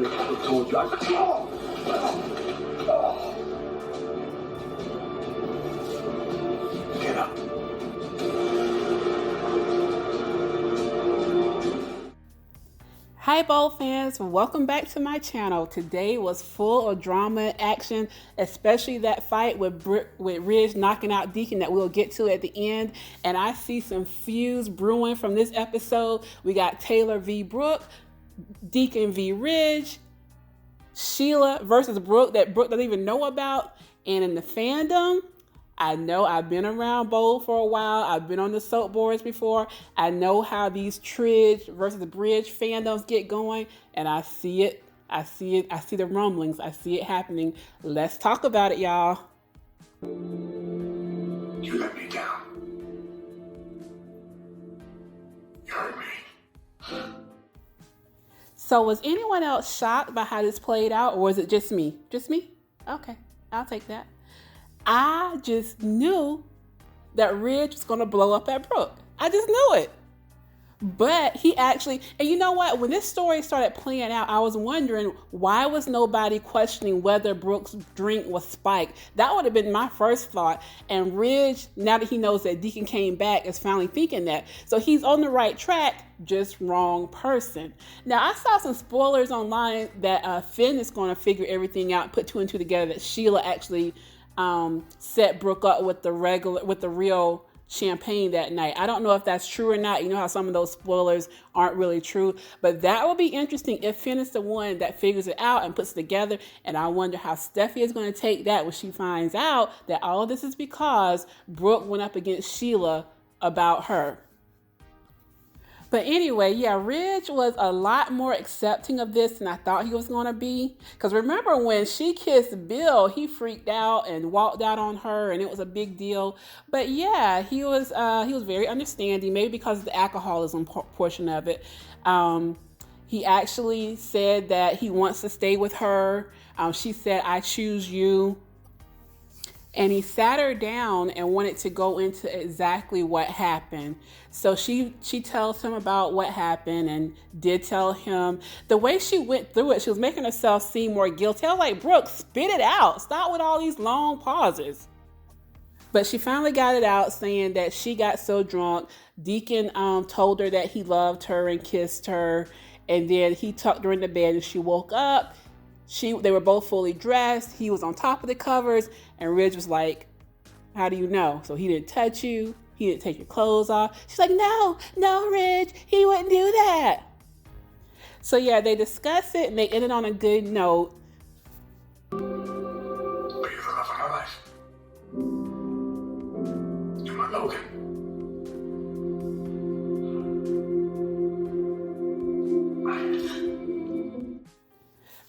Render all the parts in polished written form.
could have told you. Get up. Hi Bold fans, welcome back to my channel. Today was full of drama and action, especially that fight with Ridge knocking out Deacon that we'll get to at the end. And I see some feuds brewing from this episode. We got Taylor v. Brooke, Deacon v. Ridge, Sheila versus Brooke that Brooke doesn't even know about. And in the fandom, I know I've been around Bold for a while. I've been on the soap boards before. I know how these Tridge versus Bridge fandoms get going, and I see it. I see the rumblings. I see it happening. Let's talk about it, y'all. You let me down. You hurt me. So was anyone else shocked by how this played out, or was it just me? Just me? Okay, I'll take that. I just knew that Ridge was going to blow up at Brooke. I just knew it. But he actually, and you know what? When this story started playing out, I was wondering why was nobody questioning whether Brooke's drink was spiked? That would have been my first thought. And Ridge, now that he knows that Deacon came back, is finally thinking that. So he's on the right track, just wrong person. Now, I saw some spoilers online that Finn is going to figure everything out, put two and two together, that Sheila actually set Brooke up with the real champagne that night. I don't know if that's true or not. You know how some of those spoilers aren't really true, but that will be interesting if Finn is the one that figures it out and puts it together. And I wonder how Steffi is going to take that when she finds out that all of this is because Brooke went up against Sheila about her. But anyway, yeah, Ridge was a lot more accepting of this than I thought he was going to be. Because remember when she kissed Bill, he freaked out and walked out on her, and it was a big deal. But yeah, he was very understanding, maybe because of the alcoholism portion of it. He actually said that he wants to stay with her. She said, "I choose you." And he sat her down and wanted to go into exactly what happened. So she tells him about what happened and did tell him. The way she went through it, she was making herself seem more guilty. I was like, Brooke, spit it out. Stop with all these long pauses. But she finally got it out, saying that she got so drunk. Deacon told her that he loved her and kissed her. And then he tucked her in the bed and she woke up. They were both fully dressed. He was on top of the covers, and Ridge was like, "How do you know?" So he didn't touch you. He didn't take your clothes off. She's like, no, Ridge, he wouldn't do that. So yeah, they discuss it and they ended on a good note. But you're the love of my life. You're my Logan.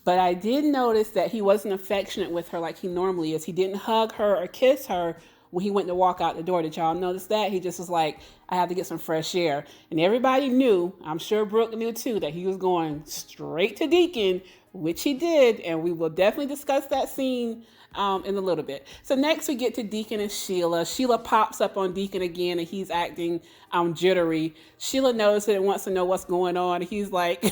But I did notice that he wasn't affectionate with her like he normally is. He didn't hug her or kiss her when he went to walk out the door. Did y'all notice that? He just was like, I have to get some fresh air. And everybody knew, I'm sure Brooke knew too, that he was going straight to Deacon, which he did. And we will definitely discuss that scene in a little bit. So next we get to Deacon and Sheila. Sheila pops up on Deacon again and he's acting jittery. Sheila notices it and wants to know what's going on. And he's like...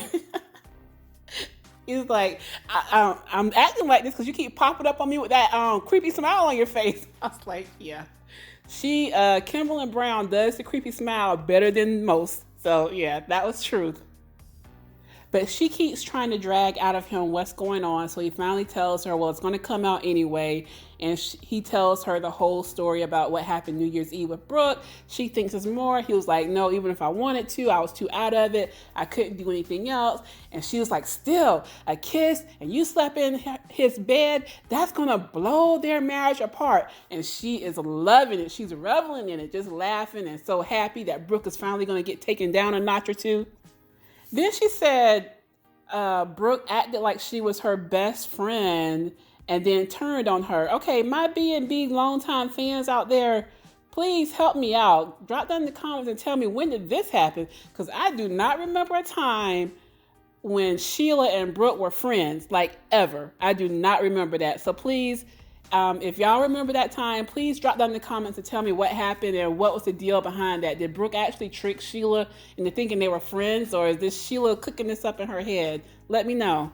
He's like, I'm acting like this because you keep popping up on me with that creepy smile on your face. I was like, yeah. Kimberly Brown does the creepy smile better than most. So yeah, that was truth. But she keeps trying to drag out of him what's going on. So he finally tells her, well, it's going to come out anyway. And he tells her the whole story about what happened New Year's Eve with Brooke. She thinks it's more. He was like, no, even if I wanted to, I was too out of it. I couldn't do anything else. And she was like, still, a kiss and you slept in his bed, that's going to blow their marriage apart. And she is loving it. She's reveling in it, just laughing and so happy that Brooke is finally going to get taken down a notch or two. Then she said Brooke acted like she was her best friend and then turned on her. Okay, my B&B longtime fans out there, please help me out. Drop down in the comments and tell me, when did this happen? Because I do not remember a time when Sheila and Brooke were friends, like ever. I do not remember that. So please, if y'all remember that time, please drop down in the comments and tell me what happened and what was the deal behind that. Did Brooke actually trick Sheila into thinking they were friends, or is this Sheila cooking this up in her head? Let me know.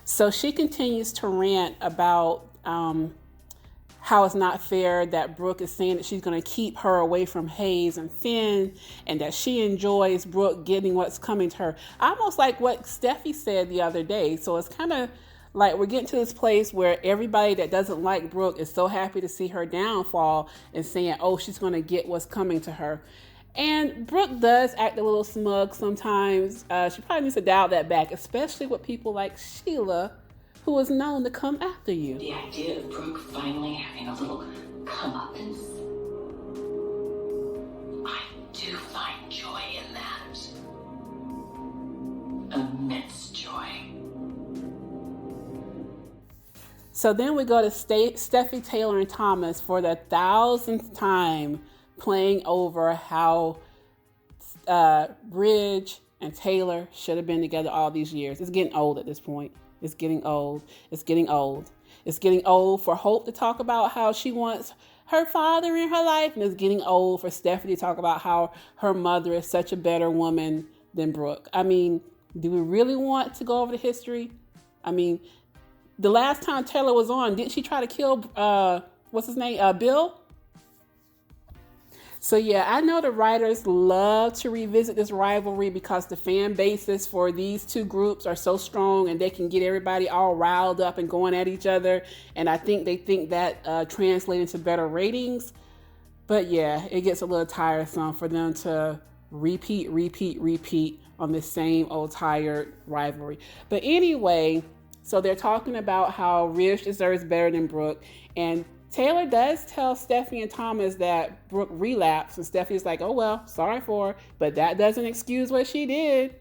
So she continues to rant about how it's not fair that Brooke is saying that she's going to keep her away from Hayes and Finn, and that she enjoys Brooke getting what's coming to her. Almost like what Steffi said the other day. So it's kind of like we're getting to this place where everybody that doesn't like Brooke is so happy to see her downfall and saying, oh, she's going to get what's coming to her. And Brooke does act a little smug sometimes. She probably needs to dial that back, especially with people like Sheila, who is known to come after you. The idea of Brooke finally having a little comeuppance, I do find joy in that. Immense joy. So then we go to Steffi, Taylor, and Thomas for the 1,000th time playing over how Ridge and Taylor should have been together all these years. It's getting old at this point. It's getting old. It's getting old. It's getting old for Hope to talk about how she wants her father in her life. And it's getting old for Stephanie to talk about how her mother is such a better woman than Brooke. I mean, do we really want to go over the history? I mean, the last time Taylor was on, didn't she try to kill, what's his name, Bill? So yeah, I know the writers love to revisit this rivalry because the fan bases for these two groups are so strong and they can get everybody all riled up and going at each other. And I think they think that translates into better ratings. But yeah, it gets a little tiresome for them to repeat on the same old tired rivalry. But anyway, so they're talking about how Ridge deserves better than Brooke. And Taylor does tell Steffi and Thomas that Brooke relapsed, and Steffi's like, oh, well, sorry for her, but that doesn't excuse what she did.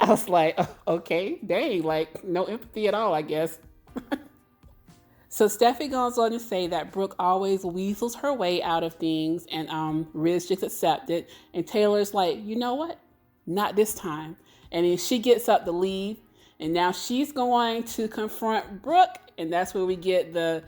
I was like, oh, okay, dang, like no empathy at all, I guess. So Steffi goes on to say that Brooke always weasels her way out of things, and Ridge just accepted. And Taylor's like, you know what? Not this time. And then she gets up to leave, and now she's going to confront Brooke, and that's where we get the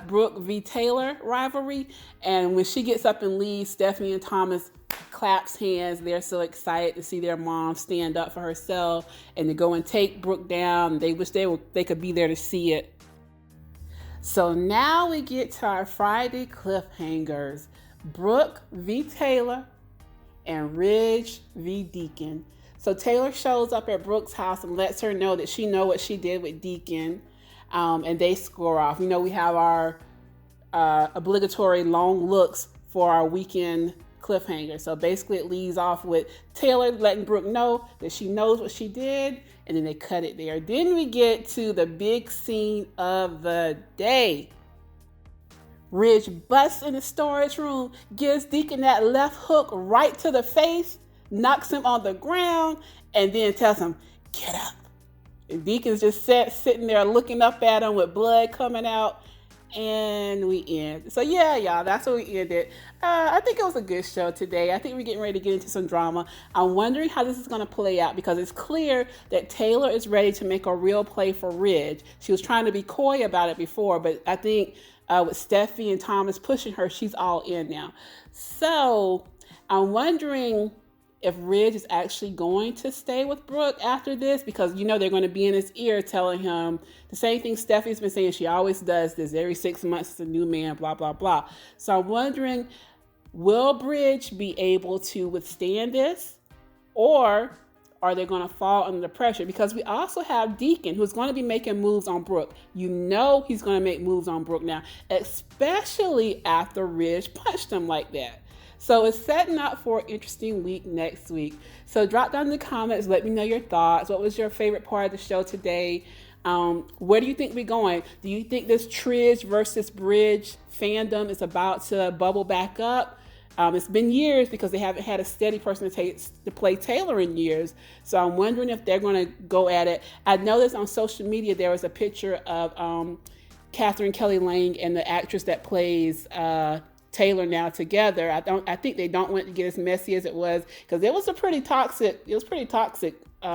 Brooke v. Taylor rivalry. And when she gets up and leaves, Stephanie and Thomas claps hands. They're so excited to see their mom stand up for herself and to go and take Brooke down. They wish they could be there to see it. So now we get to our Friday cliffhangers. Brooke v. Taylor and Ridge v. Deacon. So Taylor shows up at Brooke's house and lets her know that she knows what she did with Deacon. And they score off. You know, we have our obligatory long looks for our weekend cliffhanger. So basically it leads off with Taylor letting Brooke know that she knows what she did, and then they cut it there. Then we get to the big scene of the day. Ridge busts in the storage room, gives Deacon that left hook right to the face, knocks him on the ground, and then tells him, get up. And Deacon's just sitting there looking up at him with blood coming out, and we end. So yeah, y'all, that's where we ended. I think it was a good show today. I think we're getting ready to get into some drama. I'm wondering how this is going to play out, because it's clear that Taylor is ready to make a real play for Ridge. She was trying to be coy about it before, but I think with Steffi and Thomas pushing her, she's all in now. So I'm wondering if Ridge is actually going to stay with Brooke after this, because, you know, they're going to be in his ear telling him the same thing Steffi's been saying. She always does this. Every 6 months is a new man, blah, blah, blah. So I'm wondering, will Ridge be able to withstand this, or are they going to fall under the pressure? Because we also have Deacon, who's going to be making moves on Brooke. You know he's going to make moves on Brooke now, especially after Ridge punched him like that. So it's setting up for an interesting week next week. So drop down in the comments. Let me know your thoughts. What was your favorite part of the show today? Where do you think we're going? Do you think this Tridge versus Bridge fandom is about to bubble back up? It's been years because they haven't had a steady person to play Taylor in years. So I'm wondering if they're going to go at it. I noticed on social media there was a picture of Catherine Kelly Lang and the actress that plays Taylor now together. I think they don't want to get as messy as it was, because it was pretty toxic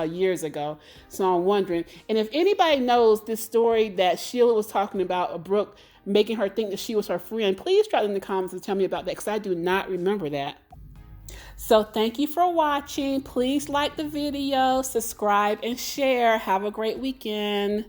years ago. So I'm wondering, and if anybody knows this story that Sheila was talking about, Brooke making her think that she was her friend, please drop in the comments and tell me about that, because I do not remember that. So thank you for watching. Please like the video, subscribe, and share. Have a great weekend.